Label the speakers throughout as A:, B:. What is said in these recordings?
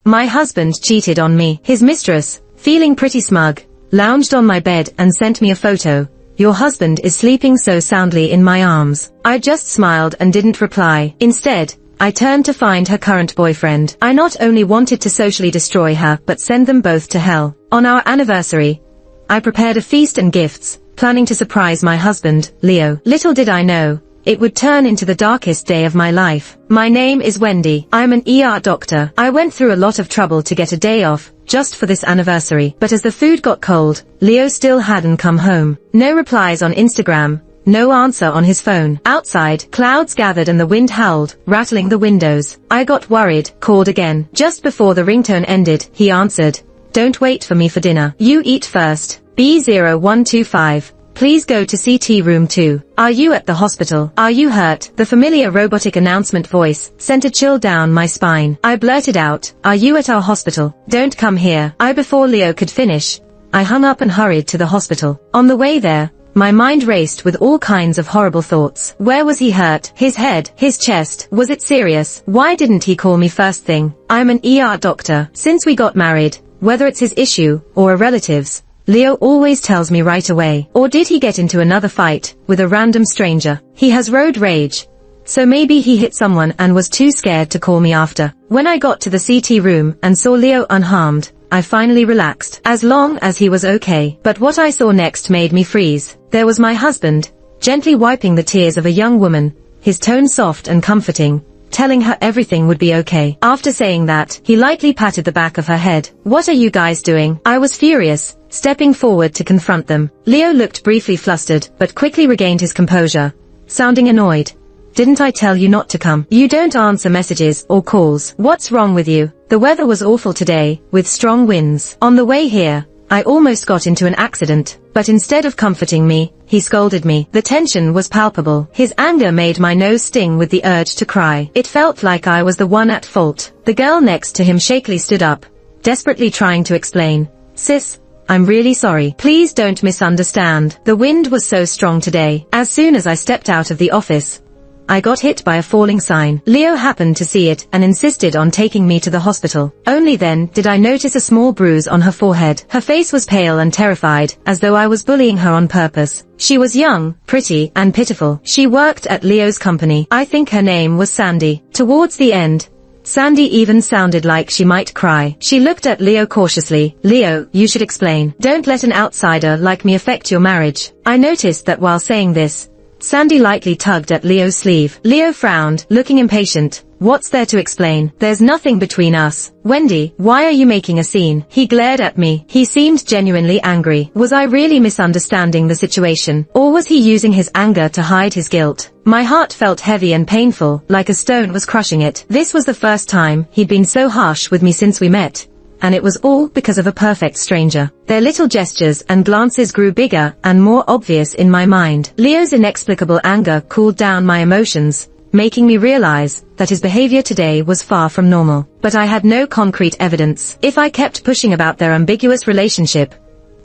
A: My husband cheated on me. His mistress, feeling pretty smug, lounged on my bed and sent me a photo. Your husband is sleeping so soundly in my arms. I just smiled and didn't reply. Instead, I turned to find her current boyfriend. I not only wanted to socially destroy her but send them both to hell. On our anniversary, I prepared a feast and gifts, planning to surprise my husband, Leo. Little did I know, it would turn into the darkest day of my life. My name is Wendy. I'm an ER doctor. I went through a lot of trouble to get a day off, just for this anniversary. But as the food got cold, Leo still hadn't come home. No replies on Instagram, no answer on his phone. Outside, clouds gathered and the wind howled, rattling the windows. I got worried, called again. Just before the ringtone ended, he answered. Don't wait for me for dinner. You eat first. B0125. Please go to CT room 2. Are you at the hospital? Are you hurt? The familiar robotic announcement voice sent a chill down my spine. I blurted out, are you at our hospital? Don't come here. Before Leo could finish, I hung up and hurried to the hospital. On the way there, my mind raced with all kinds of horrible thoughts. Where was he hurt? His head? His chest? Was it serious? Why didn't he call me first thing? I'm an ER doctor. Since we got married, whether it's his issue or a relative's, Leo always tells me right away. Or did he get into another fight with a random stranger? He has road rage, so maybe he hit someone and was too scared to call me after. When I got to the CT room and saw Leo unharmed, I finally relaxed, as long as he was okay. But what I saw next made me freeze. There was my husband, gently wiping the tears of a young woman, his tone soft and comforting, telling her everything would be okay. After saying that, he lightly patted the back of her head. What are you guys doing? I was furious, stepping forward to confront them. Leo looked briefly flustered, but quickly regained his composure, sounding annoyed. Didn't I tell you not to come? You don't answer messages or calls. What's wrong with you? The weather was awful today, with strong winds. On the way here, I almost got into an accident, but instead of comforting me, he scolded me. The tension was palpable. His anger made my nose sting with the urge to cry. It felt like I was the one at fault. The girl next to him shakily stood up, desperately trying to explain. Sis, I'm really sorry. Please don't misunderstand. The wind was so strong today. As soon as I stepped out of the office, I got hit by a falling sign. Leo happened to see it and insisted on taking me to the hospital. Only then did I notice a small bruise on her forehead. Her face was pale and terrified, as though I was bullying her on purpose. She was young, pretty, and pitiful. She worked at Leo's company. I think her name was Sandy. Towards the end, Sandy even sounded like she might cry. She looked at Leo cautiously. Leo, you should explain. Don't let an outsider like me affect your marriage. I noticed that while saying this, Sandy lightly tugged at Leo's sleeve. Leo frowned, looking impatient. What's there to explain? There's nothing between us. Wendy, why are you making a scene? He glared at me. He seemed genuinely angry. Was I really misunderstanding the situation? Or was he using his anger to hide his guilt? My heart felt heavy and painful, like a stone was crushing it. This was the first time he'd been so harsh with me since we met. And it was all because of a perfect stranger. Their little gestures and glances grew bigger and more obvious in my mind. Leo's inexplicable anger cooled down my emotions, making me realize that his behavior today was far from normal. But I had no concrete evidence. If I kept pushing about their ambiguous relationship,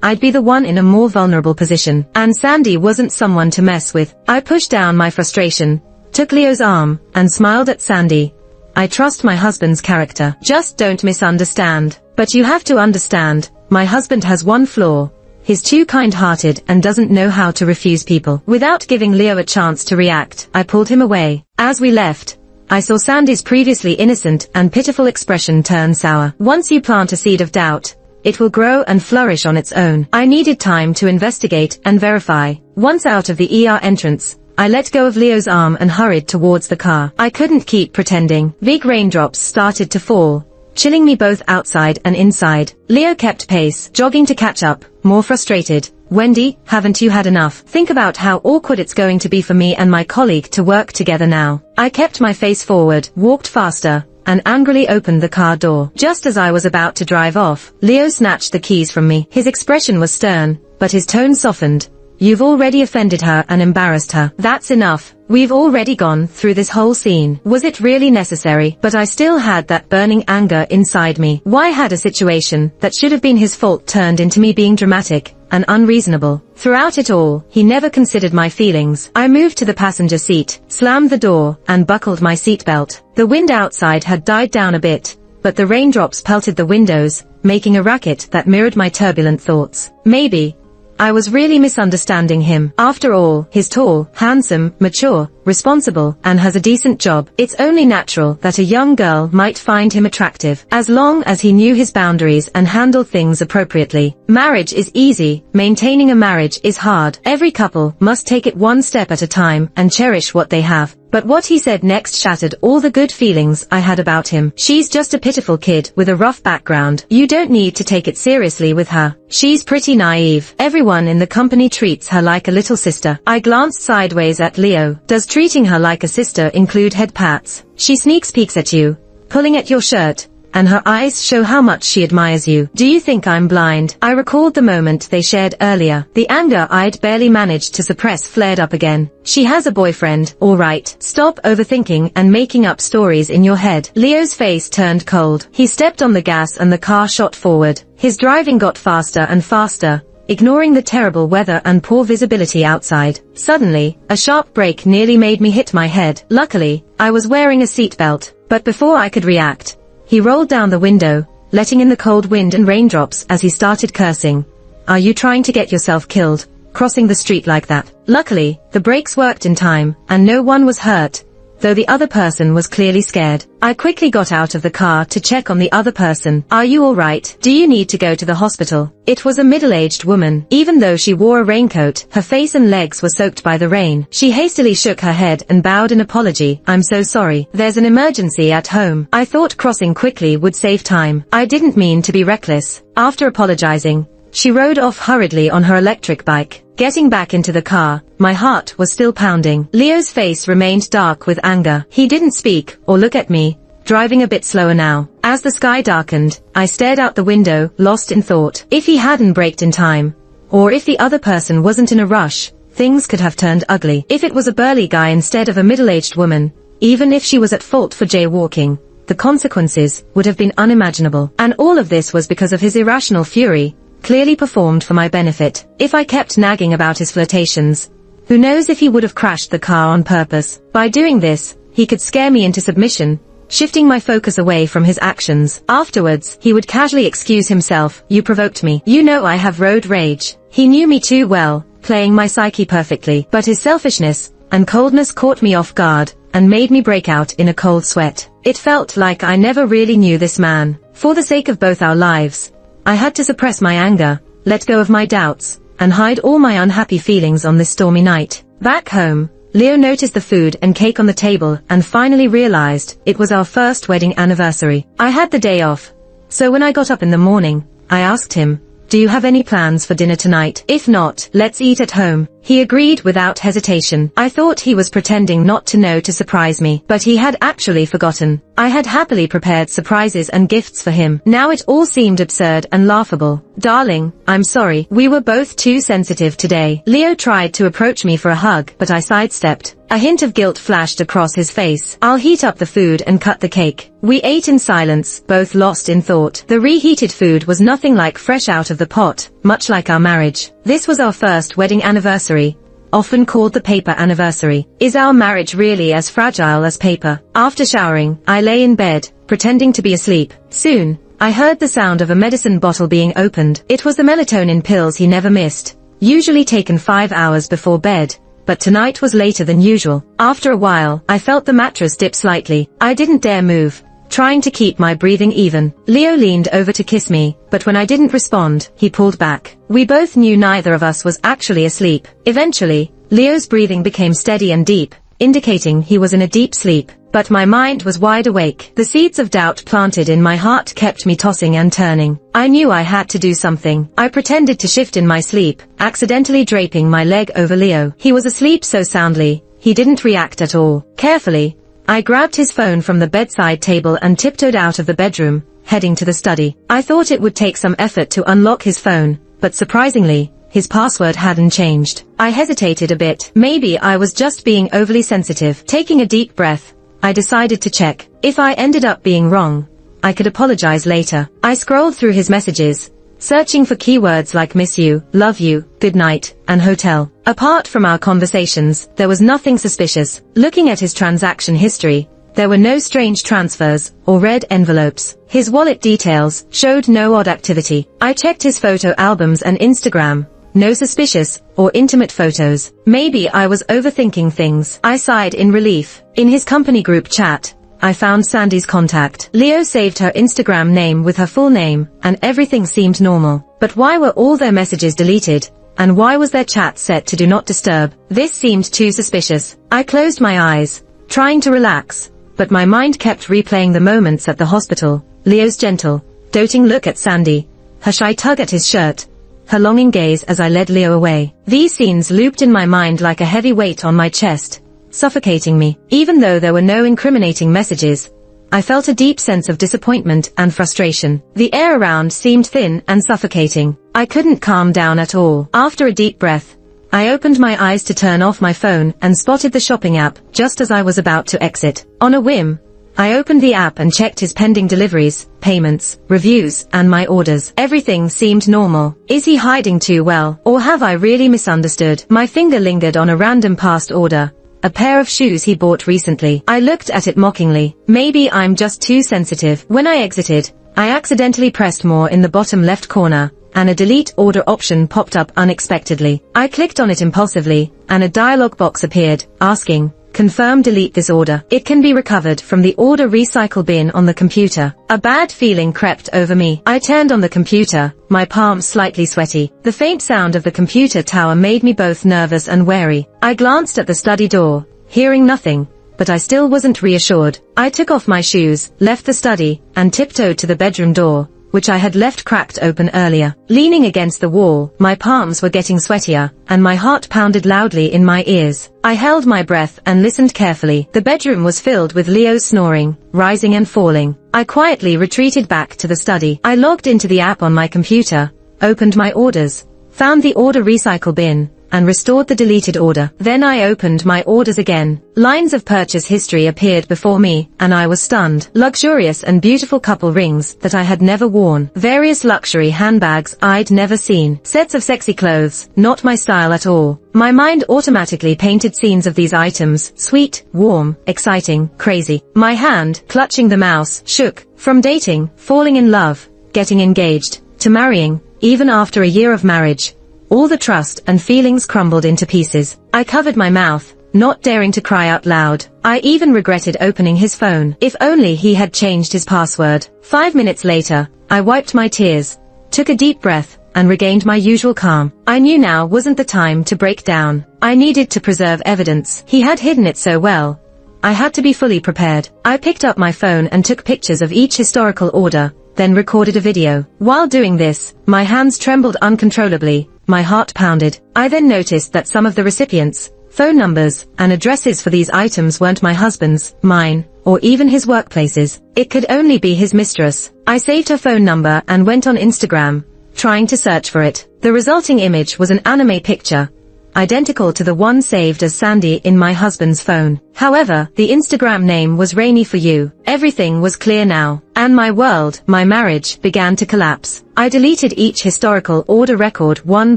A: I'd be the one in a more vulnerable position. And Sandy wasn't someone to mess with. I pushed down my frustration, took Leo's arm, and smiled at Sandy. I trust my husband's character. Just don't misunderstand. But you have to understand, my husband has one flaw. He's too kind-hearted and doesn't know how to refuse people. Without giving Leo a chance to react, I pulled him away. As we left, I saw Sandy's previously innocent and pitiful expression turn sour. Once you plant a seed of doubt, it will grow and flourish on its own. I needed time to investigate and verify. Once out of the ER entrance, I let go of Leo's arm and hurried towards the car. I couldn't keep pretending. Big raindrops started to fall, chilling me both outside and inside. Leo kept pace, jogging to catch up, more frustrated. Wendy, haven't you had enough? Think about how awkward it's going to be for me and my colleague to work together now. I kept my face forward, walked faster, and angrily opened the car door. Just as I was about to drive off, Leo snatched the keys from me. His expression was stern, but his tone softened. You've already offended her and embarrassed her. That's enough. We've already gone through this whole scene. Was it really necessary? But I still had that burning anger inside me. Why had a situation that should have been his fault turned into me being dramatic and unreasonable? Throughout it all, he never considered my feelings. I moved to the passenger seat, slammed the door, and buckled my seatbelt. The wind outside had died down a bit, but the raindrops pelted the windows, making a racket that mirrored my turbulent thoughts. Maybe I was really misunderstanding him. After all, he's tall, handsome, mature, responsible, and has a decent job. It's only natural that a young girl might find him attractive, as long as he knew his boundaries and handled things appropriately. Marriage is easy, maintaining a marriage is hard. Every couple must take it one step at a time and cherish what they have. But what he said next shattered all the good feelings I had about him. She's just a pitiful kid with a rough background. You don't need to take it seriously with her. She's pretty naive. Everyone in the company treats her like a little sister. I glanced sideways at Leo. Does treating her like a sister include head pats? She sneaks peeks at you, pulling at your shirt, and her eyes show how much she admires you. Do you think I'm blind? I recalled the moment they shared earlier. The anger I'd barely managed to suppress flared up again. She has a boyfriend, all right. Stop overthinking and making up stories in your head. Leo's face turned cold. He stepped on the gas and the car shot forward. His driving got faster and faster, ignoring the terrible weather and poor visibility outside. Suddenly, a sharp brake nearly made me hit my head. Luckily, I was wearing a seatbelt, but before I could react, he rolled down the window, letting in the cold wind and raindrops as he started cursing. Are you trying to get yourself killed, crossing the street like that? Luckily, the brakes worked in time, and no one was hurt, though the other person was clearly scared. I quickly got out of the car to check on the other person. Are you all right? Do you need to go to the hospital? It was a middle-aged woman. Even though she wore a raincoat, her face and legs were soaked by the rain. She hastily shook her head and bowed in apology. I'm so sorry. There's an emergency at home. I thought crossing quickly would save time. I didn't mean to be reckless. After apologizing, she rode off hurriedly on her electric bike. Getting back into the car, my heart was still pounding. Leo's face remained dark with anger. He didn't speak or look at me, driving a bit slower now. As the sky darkened, I stared out the window, lost in thought. If he hadn't braked in time, or if the other person wasn't in a rush, things could have turned ugly. If it was a burly guy instead of a middle-aged woman, even if she was at fault for jaywalking, the consequences would have been unimaginable. And all of this was because of his irrational fury, clearly performed for my benefit. If I kept nagging about his flirtations, who knows if he would have crashed the car on purpose. By doing this, he could scare me into submission, shifting my focus away from his actions. Afterwards, he would casually excuse himself. You provoked me. You know I have road rage. He knew me too well, playing my psyche perfectly. But his selfishness and coldness caught me off guard and made me break out in a cold sweat. It felt like I never really knew this man. For the sake of both our lives, I had to suppress my anger, let go of my doubts, and hide all my unhappy feelings on this stormy night. Back home, Leo noticed the food and cake on the table and finally realized it was our first wedding anniversary. I had the day off, so when I got up in the morning, I asked him, do you have any plans for dinner tonight? If not, let's eat at home. He agreed without hesitation. I thought he was pretending not to know to surprise me, but he had actually forgotten. I had happily prepared surprises and gifts for him. Now it all seemed absurd and laughable. Darling, I'm sorry. We were both too sensitive today. Leo tried to approach me for a hug, but I sidestepped. A hint of guilt flashed across his face. I'll heat up the food and cut the cake. We ate in silence, both lost in thought. The reheated food was nothing like fresh out of the pot, much like our marriage. This was our first wedding anniversary, often called the paper anniversary. Is our marriage really as fragile as paper? After showering, I lay in bed, pretending to be asleep. Soon, I heard the sound of a medicine bottle being opened. It was the melatonin pills he never missed, usually taken 5 hours before bed, but tonight was later than usual. After a while, I felt the mattress dip slightly. I didn't dare move, trying to keep my breathing even. Leo leaned over to kiss me, but when I didn't respond, he pulled back. We both knew neither of us was actually asleep. Eventually, Leo's breathing became steady and deep, indicating he was in a deep sleep, but my mind was wide awake. The seeds of doubt planted in my heart kept me tossing and turning. I knew I had to do something. I pretended to shift in my sleep, accidentally draping my leg over Leo. He was asleep so soundly, he didn't react at all. Carefully, I grabbed his phone from the bedside table and tiptoed out of the bedroom, heading to the study. I thought it would take some effort to unlock his phone, but surprisingly, his password hadn't changed. I hesitated a bit. Maybe I was just being overly sensitive. Taking a deep breath, I decided to check. If I ended up being wrong, I could apologize later. I scrolled through his messages, searching for keywords like miss you, love you, good night, and hotel. Apart from our conversations, there was nothing suspicious. Looking at his transaction history, There were no strange transfers or red envelopes. His wallet details showed no odd activity. I checked his photo albums and Instagram. No suspicious or intimate photos. Maybe I was overthinking things. I sighed in relief. In his company group chat, I found Sandy's contact. Leo saved her Instagram name with her full name, and everything seemed normal. But why were all their messages deleted? And why was their chat set to do not disturb? This seemed too suspicious. I closed my eyes, trying to relax, but my mind kept replaying the moments at the hospital. Leo's gentle, doting look at Sandy, her shy tug at his shirt, her longing gaze as I led Leo away. These scenes looped in my mind like a heavy weight on my chest, suffocating me. Even though there were no incriminating messages, I felt a deep sense of disappointment and frustration. The air around seemed thin and suffocating. I couldn't calm down at all. After a deep breath, I opened my eyes to turn off my phone and spotted the shopping app just as I was about to exit. On a whim, I opened the app and checked his pending deliveries, payments, reviews, and my orders. Everything seemed normal. Is he hiding too well, or have I really misunderstood? My finger lingered on a random past order. A pair of shoes he bought recently. I looked at it mockingly. Maybe I'm just too sensitive. When I exited, I accidentally pressed more in the bottom left corner, and a delete order option popped up unexpectedly. I clicked on it impulsively, and a dialog box appeared, asking, "Confirm delete this order. It can be recovered from the order recycle bin on the computer." A bad feeling crept over me. I turned on the computer, my palms slightly sweaty. The faint sound of the computer tower made me both nervous and wary. I glanced at the study door, hearing nothing, but I still wasn't reassured. I took off my shoes, left the study, and tiptoed to the bedroom door, which I had left cracked open earlier. Leaning against the wall, my palms were getting sweatier, and my heart pounded loudly in my ears. I held my breath and listened carefully. The bedroom was filled with Leo's snoring, rising and falling. I quietly retreated back to the study. I logged into the app on my computer, opened my orders, found the order recycle bin, and restored the deleted order. Then I opened my orders again. Lines of purchase history appeared before me, and I was stunned. Luxurious and beautiful couple rings that I had never worn. Various luxury handbags I'd never seen. Sets of sexy clothes, not my style at all. My mind automatically painted scenes of these items, sweet, warm, exciting, crazy. My hand, clutching the mouse, shook. From dating, falling in love, getting engaged, to marrying, even after a year of marriage, all the trust and feelings crumbled into pieces. I covered my mouth, not daring to cry out loud. I even regretted opening his phone. If only he had changed his password. 5 minutes later, I wiped my tears, took a deep breath, and regained my usual calm. I knew now wasn't the time to break down. I needed to preserve evidence. He had hidden it so well. I had to be fully prepared. I picked up my phone and took pictures of each historical order, then recorded a video. While doing this, my hands trembled uncontrollably. My heart pounded. I then noticed that some of the recipients, phone numbers, and addresses for these items weren't my husband's, mine, or even his workplace's. It could only be his mistress. I saved her phone number and went on Instagram, trying to search for it. The resulting image was an anime picture, identical to the one saved as Sandy in my husband's phone. However, the Instagram name was Rainy for You. Everything was clear now, and my world, my marriage, began to collapse. I deleted each historical order record one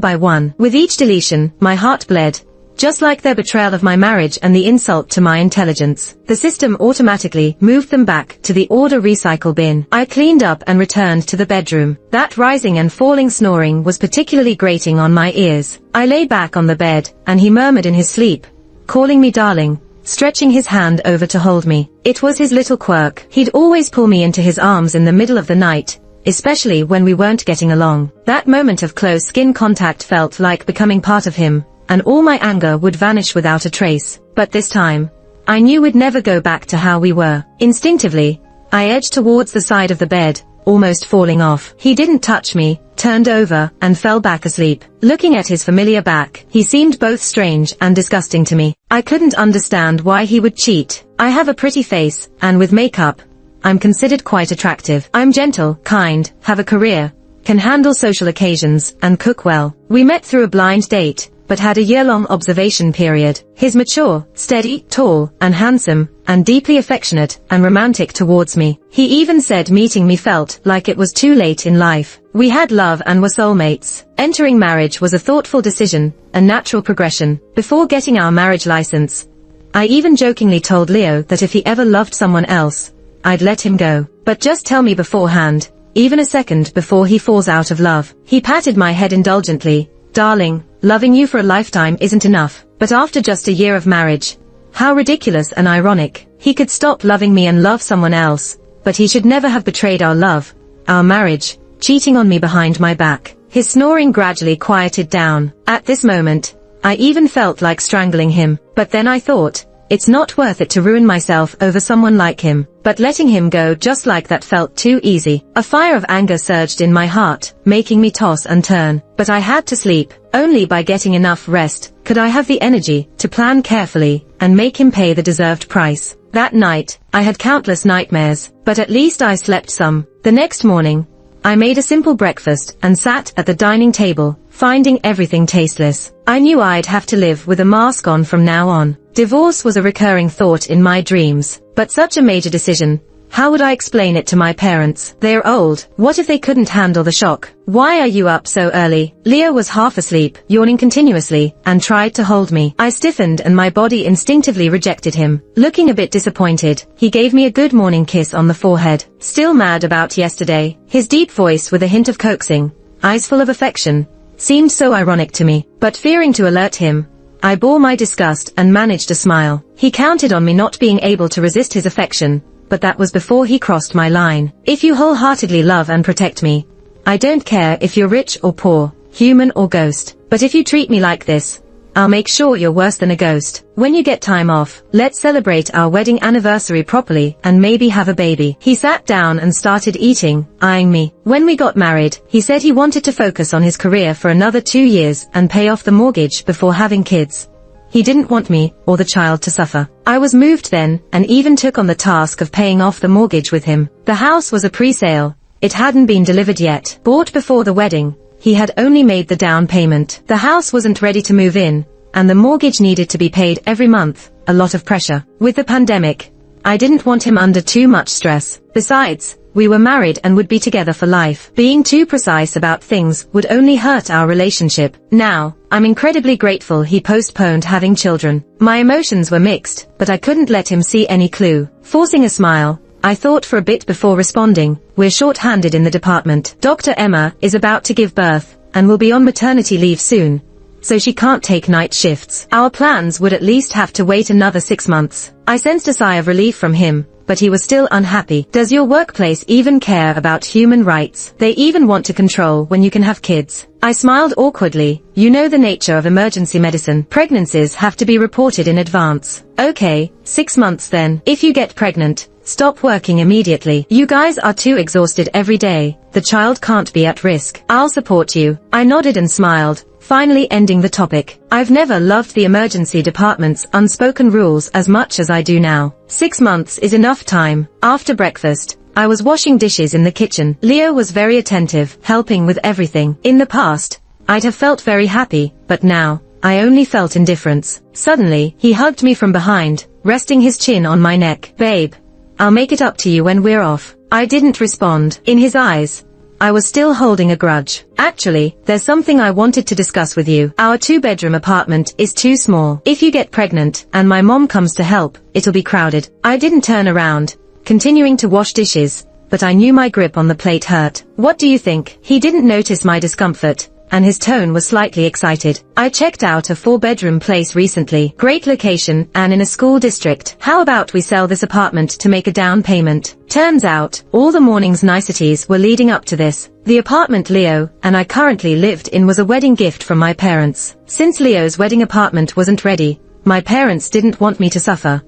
A: by one. With each deletion, my heart bled, just like their betrayal of my marriage and the insult to my intelligence. The system automatically moved them back to the order recycle bin. I cleaned up and returned to the bedroom. That rising and falling snoring was particularly grating on my ears. I lay back on the bed, and he murmured in his sleep, calling me darling, stretching his hand over to hold me. It was his little quirk. He'd always pull me into his arms in the middle of the night, especially when we weren't getting along. That moment of close skin contact felt like becoming part of him, and all my anger would vanish without a trace. But this time, I knew we'd never go back to how we were. Instinctively, I edged towards the side of the bed, almost falling off. He didn't touch me, turned over, and fell back asleep. Looking at his familiar back, he seemed both strange and disgusting to me. I couldn't understand why he would cheat. I have a pretty face, and with makeup, I'm considered quite attractive. I'm gentle, kind, have a career, can handle social occasions, and cook well. We met through a blind date, but had a year-long observation period. He's mature, steady, tall, and handsome, and deeply affectionate and romantic towards me. He even said meeting me felt like it was too late in life. We had love and were soulmates. Entering marriage was a thoughtful decision, a natural progression. Before getting our marriage license, I even jokingly told Leo that if he ever loved someone else, I'd let him go. But just tell me beforehand, even a second before he falls out of love. He patted my head indulgently. Darling, loving you for a lifetime isn't enough. But after just a year of marriage, how ridiculous and ironic. He could stop loving me and love someone else, but he should never have betrayed our love, our marriage, cheating on me behind my back. His snoring gradually quieted down. At this moment, I even felt like strangling him. But then I thought, it's not worth it to ruin myself over someone like him. But letting him go just like that felt too easy. A fire of anger surged in my heart, making me toss and turn. But I had to sleep. Only by getting enough rest could I have the energy to plan carefully and make him pay the deserved price. That night, I had countless nightmares, but at least I slept some. The next morning, I made a simple breakfast and sat at the dining table, finding everything tasteless. I knew I'd have to live with a mask on from now on. Divorce was a recurring thought in my dreams, but such a major decision, how would I explain it to my parents? They're old. What if they couldn't handle the shock? Why are you up so early? Leo was half asleep, yawning continuously, and tried to hold me. I stiffened and my body instinctively rejected him. Looking a bit disappointed, he gave me a good morning kiss on the forehead. Still mad about yesterday? His deep voice with a hint of coaxing, eyes full of affection, seemed so ironic to me. But fearing to alert him, I bore my disgust and managed a smile. He counted on me not being able to resist his affection, but that was before he crossed my line. If you wholeheartedly love and protect me, I don't care if you're rich or poor, human or ghost. But if you treat me like this, I'll make sure you're worse than a ghost. When you get time off, let's celebrate our wedding anniversary properly and maybe have a baby. He sat down and started eating, eyeing me. When we got married, he said he wanted to focus on his career for another 2 years and pay off the mortgage before having kids. He didn't want me or the child to suffer. I was moved then, and even took on the task of paying off the mortgage with him. The house was a pre-sale. It hadn't been delivered yet. Bought before the wedding, he had only made the down payment. The house wasn't ready to move in, and the mortgage needed to be paid every month. A lot of pressure. With the pandemic, I didn't want him under too much stress. Besides, we were married and would be together for life. Being too precise about things would only hurt our relationship. Now, I'm incredibly grateful he postponed having children. My emotions were mixed, but I couldn't let him see any clue. Forcing a smile, I thought for a bit before responding. We're short-handed in the department. Dr. Emma is about to give birth, and will be on maternity leave soon, so she can't take night shifts. Our plans would at least have to wait another 6 months. I sensed a sigh of relief from him, but he was still unhappy. Does your workplace even care about human rights? They even want to control when you can have kids. I smiled awkwardly. You know the nature of emergency medicine. Pregnancies have to be reported in advance. Okay, 6 months then. If you get pregnant, stop working immediately. You guys are too exhausted every day. The child can't be at risk. I'll support you. I nodded and smiled, finally ending the topic. I've never loved the emergency department's unspoken rules as much as I do now. 6 months is enough time. After breakfast, I was washing dishes in the kitchen. Leo was very attentive, helping with everything. In the past, I'd have felt very happy, but now, I only felt indifference. Suddenly, he hugged me from behind, resting his chin on my neck. Babe, I'll make it up to you when we're off. I didn't respond. In his eyes, I was still holding a grudge. Actually, there's something I wanted to discuss with you. Our 2-bedroom apartment is too small. If you get pregnant, and my mom comes to help, it'll be crowded. I didn't turn around, continuing to wash dishes, but I knew my grip on the plate hurt. What do you think? He didn't notice my discomfort, and his tone was slightly excited. I checked out a 4-bedroom place recently. Great location, and in a school district. How about we sell this apartment to make a down payment? Turns out, all the morning's niceties were leading up to this. The apartment Leo and I currently lived in was a wedding gift from my parents. Since Leo's wedding apartment wasn't ready, my parents didn't want me to suffer,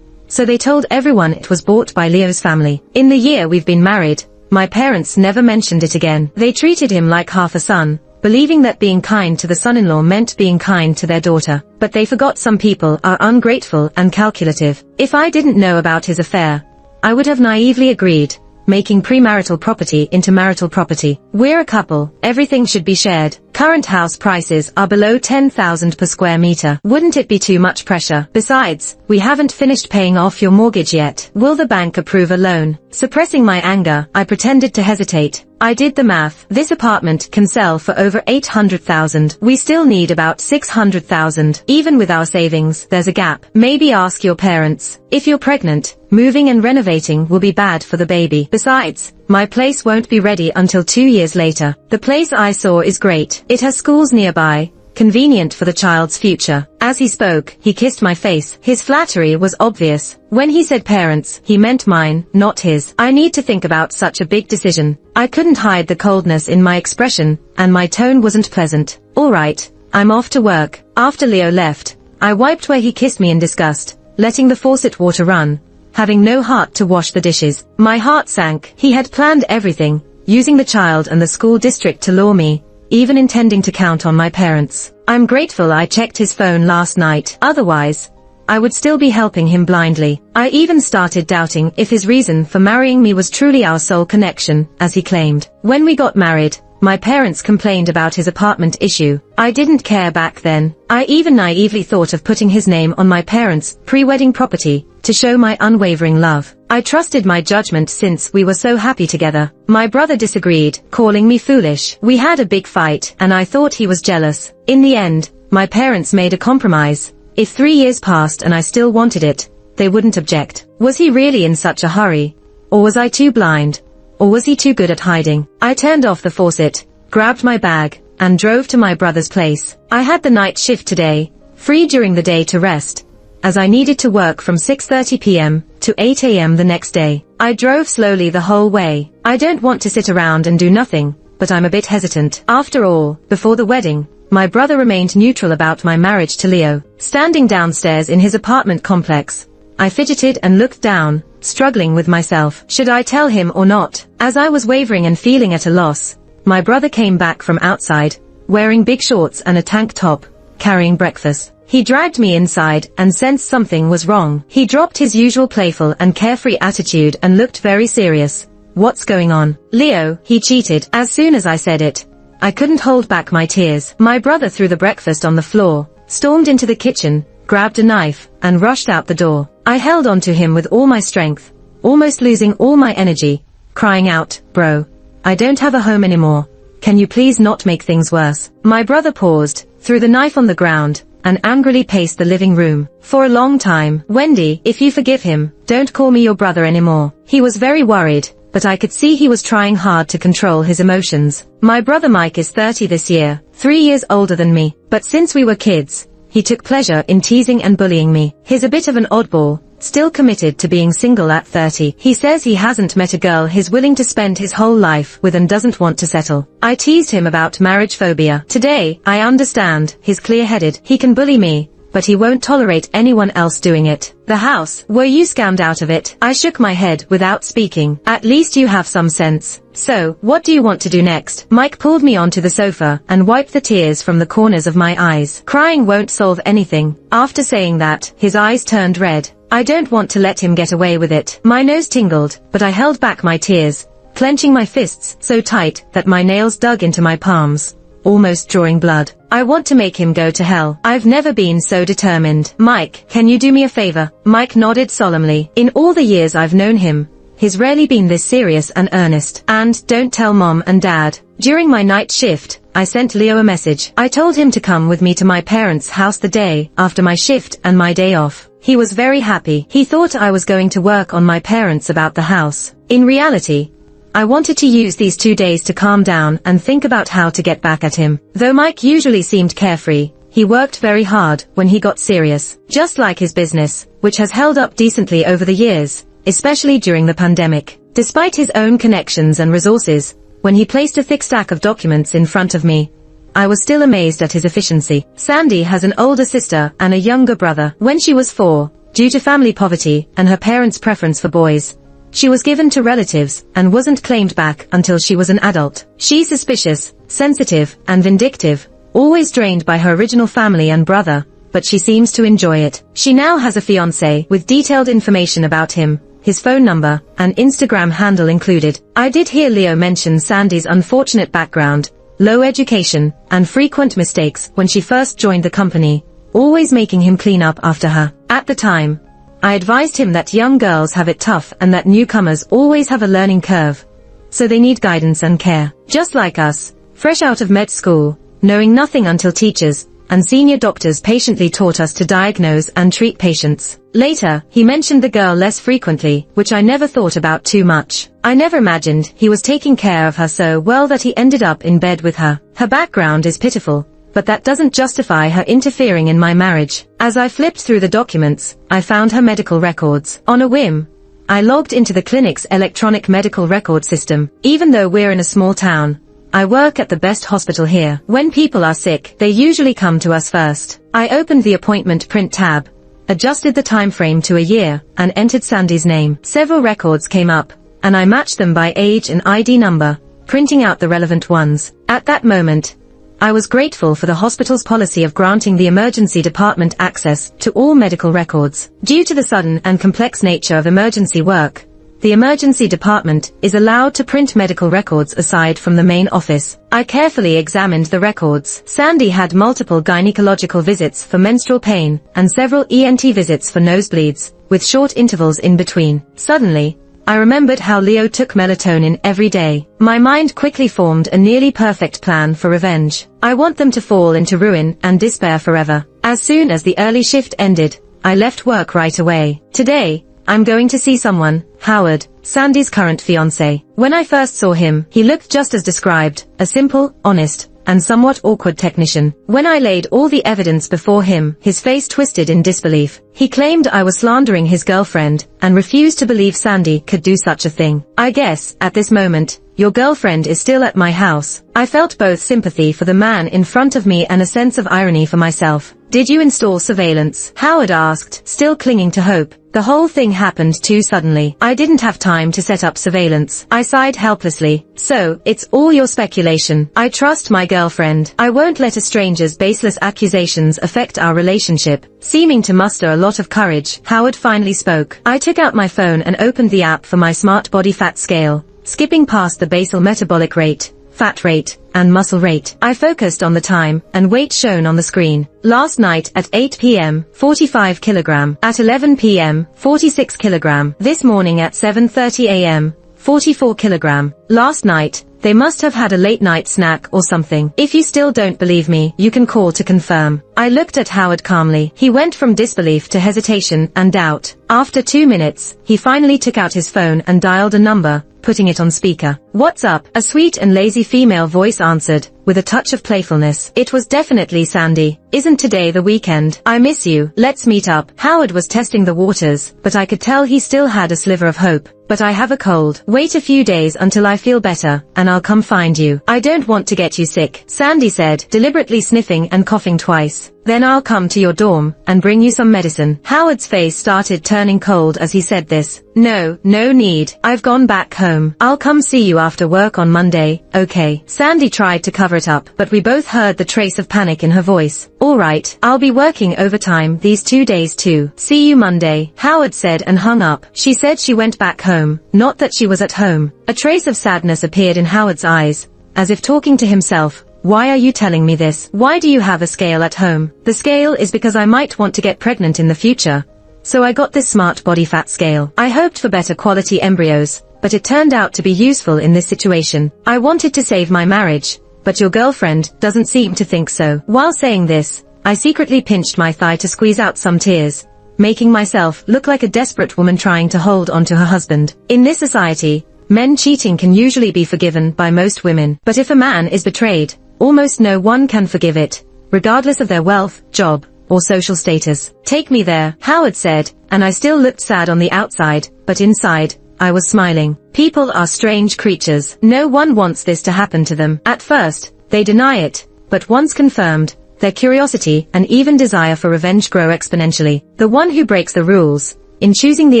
A: so they told everyone it was bought by Leo's family. In the year we've been married, my parents never mentioned it again. They treated him like half a son, believing that being kind to the son-in-law meant being kind to their daughter. But they forgot some people are ungrateful and calculative. If I didn't know about his affair, I would have naively agreed, making premarital property into marital property. We're a couple, everything should be shared. Current house prices are below 10,000 per square meter. Wouldn't it be too much pressure? Besides, we haven't finished paying off your mortgage yet. Will the bank approve a loan? Suppressing my anger, I pretended to hesitate. I did the math. This apartment can sell for over 800,000. We still need about 600,000. Even with our savings, there's a gap. Maybe ask your parents. If you're pregnant, moving and renovating will be bad for the baby. Besides, my place won't be ready until 2 years later. The place I saw is great. It has schools nearby, convenient for the child's future. As he spoke, he kissed my face. His flattery was obvious. When he said parents, he meant mine, not his. I need to think about such a big decision. I couldn't hide the coldness in my expression, and my tone wasn't pleasant. All right, I'm off to work. After Leo left, I wiped where he kissed me in disgust, letting the faucet water run, having no heart to wash the dishes. My heart sank. He had planned everything, using the child and the school district to lure me, even intending to count on my parents. I'm grateful I checked his phone last night. Otherwise, I would still be helping him blindly. I even started doubting if his reason for marrying me was truly our soul connection, as he claimed. When we got married, my parents complained about his apartment issue. I didn't care back then. I even naively thought of putting his name on my parents' pre-wedding property, to show my unwavering love. I trusted my judgment since we were so happy together. My brother disagreed, calling me foolish. We had a big fight, and I thought he was jealous. In the end, my parents made a compromise. If 3 years passed and I still wanted it, they wouldn't object. Was he really in such a hurry? Or was I too blind? Or was he too good at hiding? I turned off the faucet, grabbed my bag, and drove to my brother's place. I had the night shift today, free during the day to rest, as I needed to work from 6:30 p.m. to 8 a.m. the next day. I drove slowly the whole way. I don't want to sit around and do nothing, but I'm a bit hesitant. After all, before the wedding, my brother remained neutral about my marriage to Leo. Standing downstairs in his apartment complex, I fidgeted and looked down, struggling with myself. Should I tell him or not? As I was wavering and feeling at a loss, my brother came back from outside, wearing big shorts and a tank top, carrying breakfast. He dragged me inside and sensed something was wrong. He dropped his usual playful and carefree attitude and looked very serious. What's going on? Leo, he cheated. As soon as I said it, I couldn't hold back my tears. My brother threw the breakfast on the floor, stormed into the kitchen, grabbed a knife, and rushed out the door. I held on to him with all my strength, almost losing all my energy, crying out, "Bro, I don't have a home anymore. Can you please not make things worse?" My brother paused, threw the knife on the ground, and angrily paced the living room. For a long time, "Wendy, if you forgive him, don't call me your brother anymore." He was very worried, but I could see he was trying hard to control his emotions. My brother Mike is 30 this year, 3 years older than me, but since we were kids, he took pleasure in teasing and bullying me. He's a bit of an oddball, still committed to being single at 30. He says he hasn't met a girl he's willing to spend his whole life with and doesn't want to settle. I teased him about marriage phobia. Today, I understand, he's clear-headed. He can bully me, but he won't tolerate anyone else doing it. The house, were you scammed out of it? I shook my head without speaking. At least you have some sense. So, what do you want to do next? Mike pulled me onto the sofa and wiped the tears from the corners of my eyes. Crying won't solve anything. After saying that, his eyes turned red. I don't want to let him get away with it. My nose tingled, but I held back my tears, clenching my fists so tight that my nails dug into my palms, almost drawing blood. I want to make him go to hell. I've never been so determined. Mike, can you do me a favor? Mike nodded solemnly. In all the years I've known him, he's rarely been this serious and earnest. And don't tell Mom and Dad. During my night shift, I sent Leo a message. I told him to come with me to my parents' house the day after my shift and my day off. He was very happy. He thought I was going to work on my parents about the house. In reality, I wanted to use these 2 days to calm down and think about how to get back at him. Though Mike usually seemed carefree, he worked very hard when he got serious. Just like his business, which has held up decently over the years, especially during the pandemic. Despite his own connections and resources, when he placed a thick stack of documents in front of me, I was still amazed at his efficiency. Sandy has an older sister and a younger brother. When she was 4, due to family poverty and her parents' preference for boys, she was given to relatives and wasn't claimed back until she was an adult. She's suspicious, sensitive, and vindictive, always drained by her original family and brother, but she seems to enjoy it. She now has a fiancé with detailed information about him, his phone number, and Instagram handle included. I did hear Leo mention Sandy's unfortunate background, low education, and frequent mistakes when she first joined the company, always making him clean up after her. At the time, I advised him that young girls have it tough and that newcomers always have a learning curve, so they need guidance and care. Just like us, fresh out of med school, knowing nothing until teachers and senior doctors patiently taught us to diagnose and treat patients. Later, he mentioned the girl less frequently, which I never thought about too much. I never imagined he was taking care of her so well that he ended up in bed with her. Her background is pitiful, but that doesn't justify her interfering in my marriage. As I flipped through the documents, I found her medical records. On a whim, I logged into the clinic's electronic medical record system. Even though we're in a small town, I work at the best hospital here. When people are sick, they usually come to us first. I opened the appointment print tab, adjusted the time frame to a year, and entered Sandy's name. Several records came up, and I matched them by age and ID number, printing out the relevant ones. At that moment, I was grateful for the hospital's policy of granting the emergency department access to all medical records. Due to the sudden and complex nature of emergency work, the emergency department is allowed to print medical records aside from the main office. I carefully examined the records. Sandy had multiple gynecological visits for menstrual pain and several ENT visits for nosebleeds, with short intervals in between. Suddenly, I remembered how Leo took melatonin every day. My mind quickly formed a nearly perfect plan for revenge. I want them to fall into ruin and despair forever. As soon as the early shift ended, I left work right away. Today, I'm going to see someone, Howard, Sandy's current fiancé. When I first saw him, he looked just as described, a simple, honest, and somewhat awkward technician. When I laid all the evidence before him, his face twisted in disbelief. He claimed I was slandering his girlfriend, and refused to believe Sandy could do such a thing. I guess, at this moment, your girlfriend is still at my house. I felt both sympathy for the man in front of me and a sense of irony for myself. Did you install surveillance? Howard asked, still clinging to hope. The whole thing happened too suddenly. I didn't have time to set up surveillance. I sighed helplessly. So, it's all your speculation. I trust my girlfriend. I won't let a stranger's baseless accusations affect our relationship. Seeming to muster a lot of courage, Howard finally spoke. I took out my phone and opened the app for my smart body fat scale, skipping past the basal metabolic rate, fat rate, and muscle rate. I focused on the time and weight shown on the screen. Last night at 8 p.m., 45 kilogram. At 11 p.m., 46 kilogram. This morning at 7:30 a.m., 44 kilogram. Last night, they must have had a late night snack or something. If you still don't believe me, you can call to confirm. I looked at Howard calmly. He went from disbelief to hesitation and doubt. After 2 minutes, he finally took out his phone and dialed a number, putting it on speaker. "What's up?" a sweet and lazy female voice answered, with a touch of playfulness. It was definitely Sandy. "Isn't today the weekend? I miss you. Let's meet up." Howard was testing the waters, but I could tell he still had a sliver of hope. "But I have a cold. Wait a few days until I feel better, and I'll come find you. I don't want to get you sick," Sandy said, deliberately sniffing and coughing twice. "Then I'll come to your dorm and bring you some medicine." Howard's face started turning cold as he said this. No need. I've gone back home. I'll come see you after work on Monday, okay?" Sandy tried to cover it up, but we both heard the trace of panic in her voice. "All right, I'll be working overtime these 2 days too. See you Monday," Howard said and hung up. She said she went back home, not that she was at home. A trace of sadness appeared in Howard's eyes, as if talking to himself. "Why are you telling me this? Why do you have a scale at home?" "The scale is because I might want to get pregnant in the future. So I got this smart body fat scale. I hoped for better quality embryos, but it turned out to be useful in this situation. I wanted to save my marriage, but your girlfriend doesn't seem to think so." While saying this, I secretly pinched my thigh to squeeze out some tears, making myself look like a desperate woman trying to hold on to her husband. In this society, men cheating can usually be forgiven by most women. But if a man is betrayed, almost no one can forgive it, regardless of their wealth, job, or social status. "Take me there," Howard said, and I still looked sad on the outside, but inside, I was smiling. People are strange creatures. No one wants this to happen to them. At first, they deny it, but once confirmed, their curiosity and even desire for revenge grow exponentially. The one who breaks the rules, in choosing the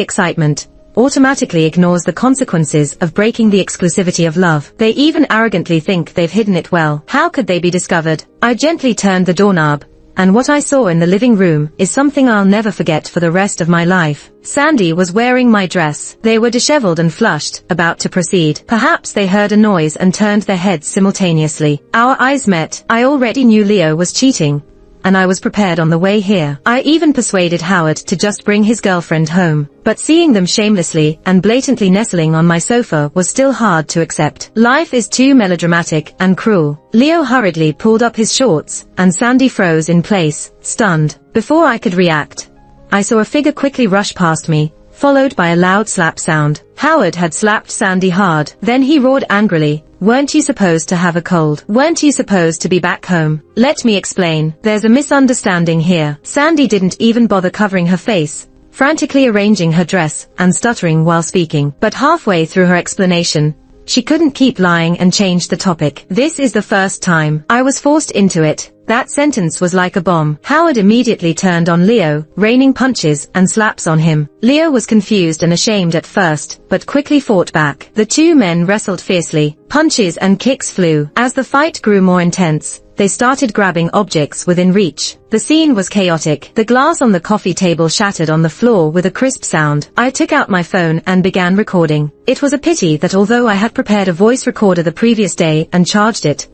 A: excitement, automatically ignores the consequences of breaking the exclusivity of love. They even arrogantly think they've hidden it well. How could they be discovered? I gently turned the doorknob, and what I saw in the living room is something I'll never forget for the rest of my life. Sandy was wearing my dress. They were disheveled and flushed, about to proceed. Perhaps they heard a noise and turned their heads simultaneously. Our eyes met. I already knew Leo was cheating, and I was prepared on the way here. I even persuaded Howard to just bring his girlfriend home. But seeing them shamelessly and blatantly nestling on my sofa was still hard to accept. Life is too melodramatic and cruel. Leo hurriedly pulled up his shorts, and Sandy froze in place, stunned. Before I could react, I saw a figure quickly rush past me, followed by a loud slap sound. Howard had slapped Sandy hard. Then he roared angrily, "Weren't you supposed to have a cold? Weren't you supposed to be back home? Let me explain. There's a misunderstanding here." Sandy didn't even bother covering her face, frantically arranging her dress and stuttering while speaking. But halfway through her explanation, she couldn't keep lying and changed the topic. "This is the first time I was forced into it." That sentence was like a bomb. Howard immediately turned on Leo, raining punches and slaps on him. Leo was confused and ashamed at first, but quickly fought back. The two men wrestled fiercely. Punches and kicks flew. As the fight grew more intense, they started grabbing objects within reach. The scene was chaotic. The glass on the coffee table shattered on the floor with a crisp sound. I took out my phone and began recording. It was a pity that although I had prepared a voice recorder the previous day and charged it,